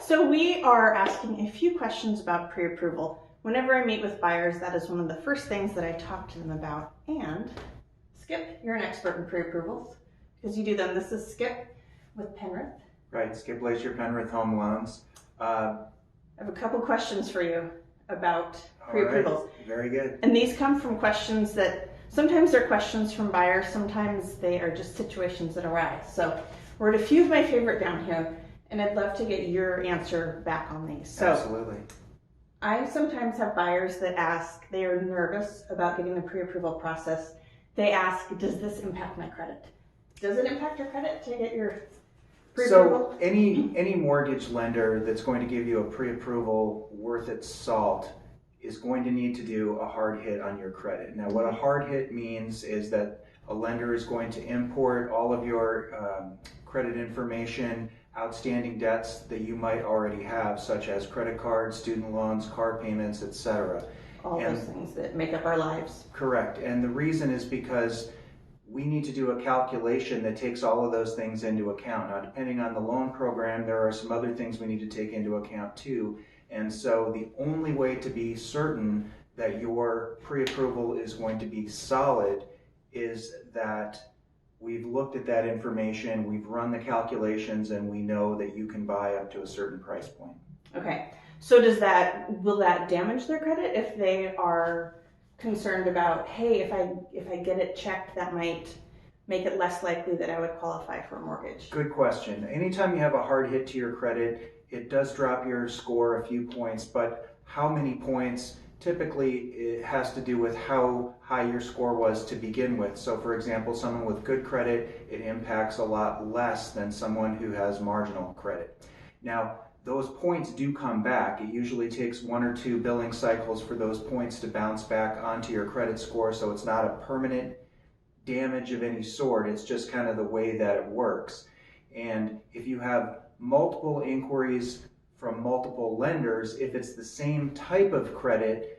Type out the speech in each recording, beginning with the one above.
So we are asking a few questions about pre-approval. Whenever I meet with buyers, that is one of the first things that I talk to them about. And Skip, you're an expert in pre-approvals because you do them. This is Skip with Penrith. Right, Skip Leasure, Penrith Home Loans. I have a couple questions for you about pre-approvals. Right. Very good. And these come from questions that sometimes they're questions from buyers, sometimes they are just situations that arise. So we're at a few of my favorite down here, and I'd love to get your answer back on these. So absolutely. I sometimes have buyers that ask, they are nervous about getting the pre-approval process. They ask, does this impact my credit? Does it impact your credit to get your pre-approval? So any mortgage lender that's going to give you a pre-approval worth its salt is going to need to do a hard hit on your credit. Now, what a hard hit means is that a lender is going to import all of your credit information, outstanding debts that you might already have, such as credit cards, student loans, car payments, etc. All those things that make up our lives. Correct. And the reason is because we need to do a calculation that takes all of those things into account. Now, depending on the loan program, there are some other things we need to take into account too. And so the only way to be certain that your pre-approval is going to be solid is that we've looked at that information, we've run the calculations, and we know that you can buy up to a certain price point. Okay. So will that damage their credit if they are concerned about, hey, if I get it checked, that might make it less likely that I would qualify for a mortgage? Good question. Anytime you have a hard hit to your credit, it does drop your score a few points, but how many points? Typically, it has to do with how high your score was to begin with. So for example, someone with good credit, it impacts a lot less than someone who has marginal credit. Now, those points do come back. It usually takes 1 or 2 billing cycles for those points to bounce back onto your credit score, so it's not a permanent damage of any sort. It's just kind of the way that it works. And if you have multiple inquiries from multiple lenders, if it's the same type of credit,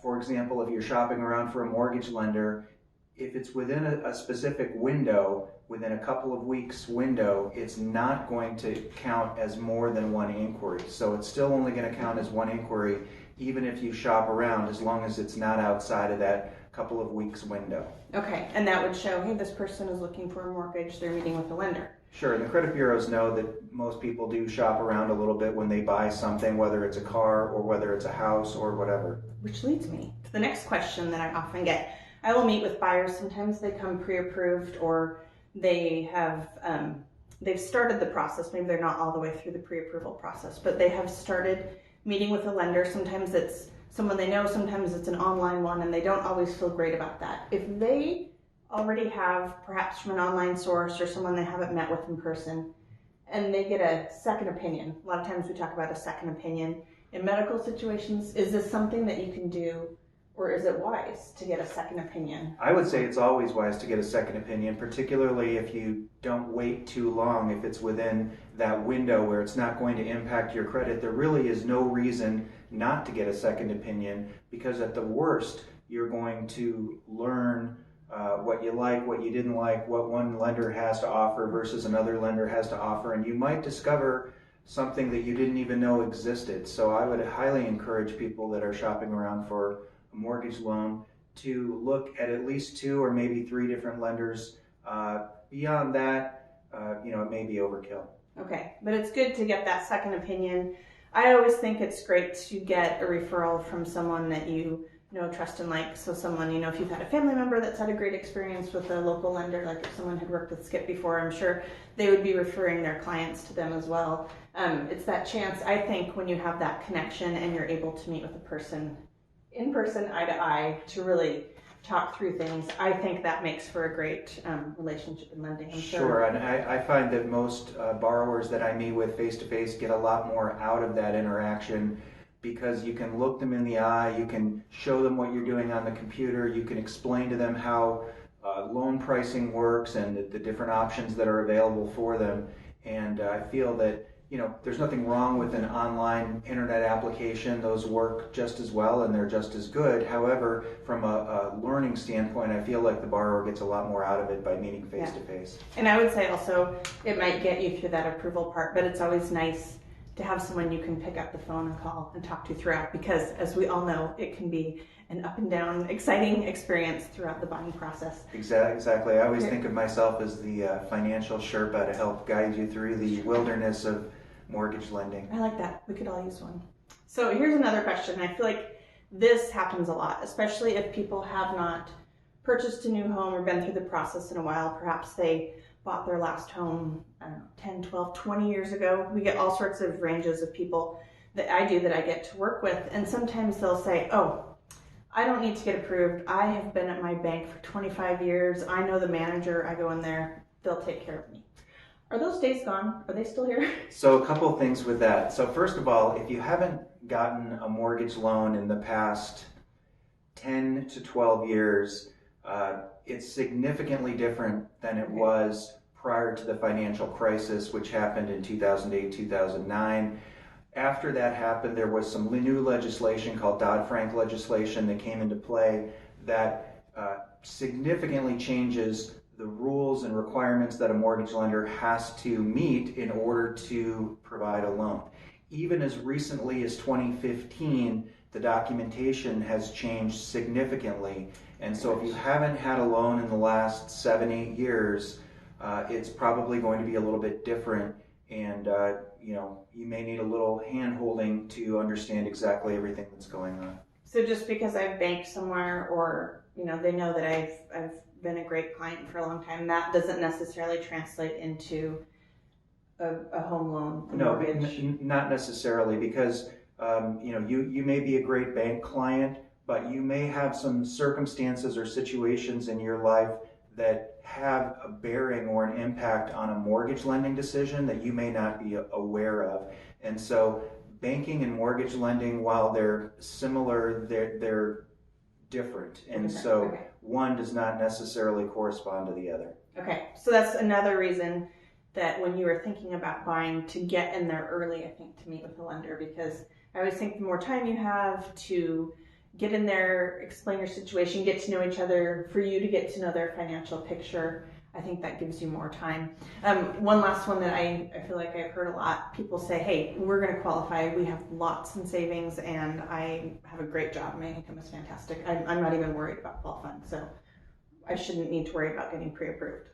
for example, if you're shopping around for a mortgage lender, if it's within a specific window, within a couple of weeks window, it's not going to count as more than one inquiry. So it's still only going to count as one inquiry, even if you shop around, as long as it's not outside of that couple of weeks window. Okay, and that would show, hey, this person is looking for a mortgage, they're meeting with a lender. Sure, and the credit bureaus know that most people do shop around a little bit when they buy something, whether it's a car or whether it's a house or whatever. Which leads me to the next question that I often get. I will meet with buyers. Sometimes they come pre-approved, or they have they've started the process. Maybe they're not all the way through the pre-approval process, but they have started meeting with a lender. Sometimes it's someone they know, sometimes it's an online one, and they don't always feel great about that. If they already have, perhaps from an online source or someone they haven't met with in person, and they get a second opinion. A lot of times we talk about a second opinion in medical situations. Is this something that you can do, or is it wise to get a second opinion? I would say it's always wise to get a second opinion, particularly if you don't wait too long. If it's within that window where it's not going to impact your credit, there really is no reason not to get a second opinion, because at the worst, you're going to learn what you like, what you didn't like, what one lender has to offer versus another lender has to offer, and you might discover something that you didn't even know existed. So I would highly encourage people that are shopping around for a mortgage loan to look at least 2 or maybe 3 different lenders. Beyond that, it may be overkill. Okay, but it's good to get that second opinion. I always think it's great to get a referral from someone that you know, trust and like. So someone, if you've had a family member that's had a great experience with a local lender, like if someone had worked with Skip before, I'm sure they would be referring their clients to them as well. It's that chance, I think, when you have that connection and you're able to meet with a person in person, eye to eye, to really talk through things. I think that makes for a great relationship in lending. I'm sure, and I find that most borrowers that I meet with face-to-face get a lot more out of that interaction, because you can look them in the eye, you can show them what you're doing on the computer, you can explain to them how loan pricing works and the different options that are available for them. And I feel that there's nothing wrong with an online internet application. Those work just as well and they're just as good. However, from a learning standpoint, I feel like the borrower gets a lot more out of it by meeting face to face. And I would say also it might get you through that approval part, but it's always nice to have someone you can pick up the phone and call and talk to throughout, because as we all know, it can be an up and down, exciting experience throughout the buying process. Exactly. I always think of myself as the financial Sherpa to help guide you through the wilderness of mortgage lending. I like that. We could all use one. So here's another question. I feel like this happens a lot, especially if people have not purchased a new home or been through the process in a while. Perhaps they bought their last home, I don't know, 10, 12, 20 years ago. We get all sorts of ranges of people that I get to work with. And sometimes they'll say, oh, I don't need to get approved. I have been at my bank for 25 years. I know the manager. I go in there. They'll take care of me. Are those days gone? Are they still here? So a couple of things with that. So first of all, if you haven't gotten a mortgage loan in the past 10 to 12 years, it's significantly different than it was prior to the financial crisis, which happened in 2008, 2009. After that happened, there was some new legislation called Dodd-Frank legislation that came into play that significantly changes the rules and requirements that a mortgage lender has to meet in order to provide a loan. Even as recently as 2015, the documentation has changed significantly. And so if you haven't had a loan in the last 7-8 years, it's probably going to be a little bit different. And you may need a little hand-holding to understand exactly everything that's going on. So just because I've banked somewhere, or they know that I've been a great client for a long time, that doesn't necessarily translate into a home loan, mortgage? Not necessarily, because you may be a great bank client, but you may have some circumstances or situations in your life that have a bearing or an impact on a mortgage lending decision that you may not be aware of. And so banking and mortgage lending, while they're similar, they're different. And so one does not necessarily correspond to the other. Okay, so that's another reason that when you were thinking about buying, to get in there early, I think, to meet with a lender, because I always think the more time you have to get in there, explain your situation, get to know each other, for you to get to know their financial picture, I think that gives you more time. One last one that I feel like I've heard a lot, people say, hey, we're going to qualify. We have lots in savings and I have a great job. My income is fantastic. I'm not even worried about qualifying, so I shouldn't need to worry about getting pre-approved.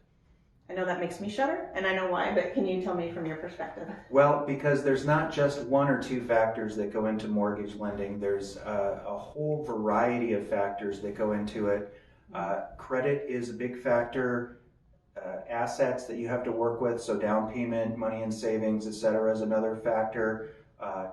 I know that makes me shudder, and I know why, but can you tell me from your perspective? Well, because there's not just one or two factors that go into mortgage lending. There's a whole variety of factors that go into it. Credit is a big factor. Assets that you have to work with, so down payment, money in savings, etc., is another factor.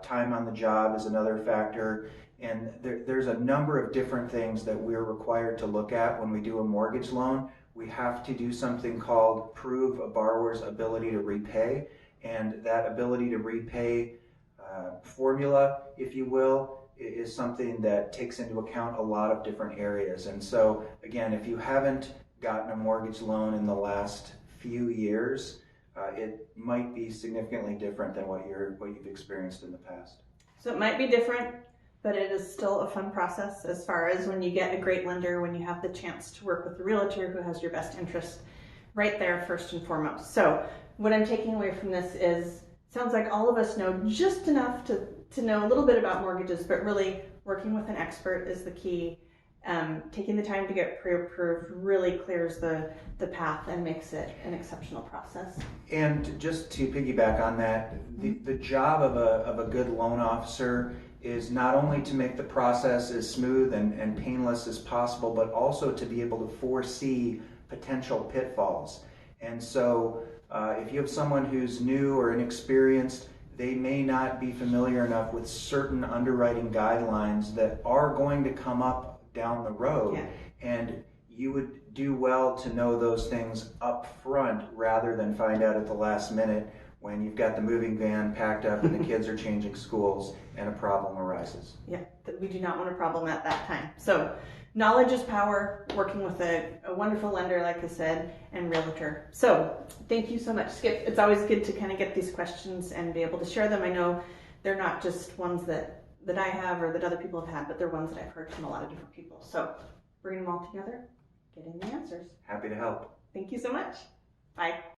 Time on the job is another factor. And there's a number of different things that we're required to look at when we do a mortgage loan. We have to do something called prove a borrower's ability to repay. And that ability to repay formula, if you will, is something that takes into account a lot of different areas. And so, again, if you haven't gotten a mortgage loan in the last few years, it might be significantly different than what you've experienced in the past. So it might be different, but it is still a fun process as far as when you get a great lender, when you have the chance to work with a realtor who has your best interest right there first and foremost. So what I'm taking away from this is, sounds like all of us know just enough to know a little bit about mortgages, but really working with an expert is the key. Taking the time to get pre-approved really clears the path and makes it an exceptional process. And just to piggyback on that, the job of a good loan officer is not only to make the process as smooth and painless as possible, but also to be able to foresee potential pitfalls. And so if you have someone who's new or inexperienced, they may not be familiar enough with certain underwriting guidelines that are going to come up down the road. Yeah. And you would do well to know those things up front rather than find out at the last minute when you've got the moving van packed up and the kids are changing schools and a problem arises. Yeah, we do not want a problem at that time. So knowledge is power, working with a wonderful lender, like I said, and realtor. So thank you so much, Skip. It's always good to kind of get these questions and be able to share them. I know they're not just ones that I have or that other people have had, but they're ones that I've heard from a lot of different people. So bringing them all together, getting the answers. Happy to help. Thank you so much. Bye.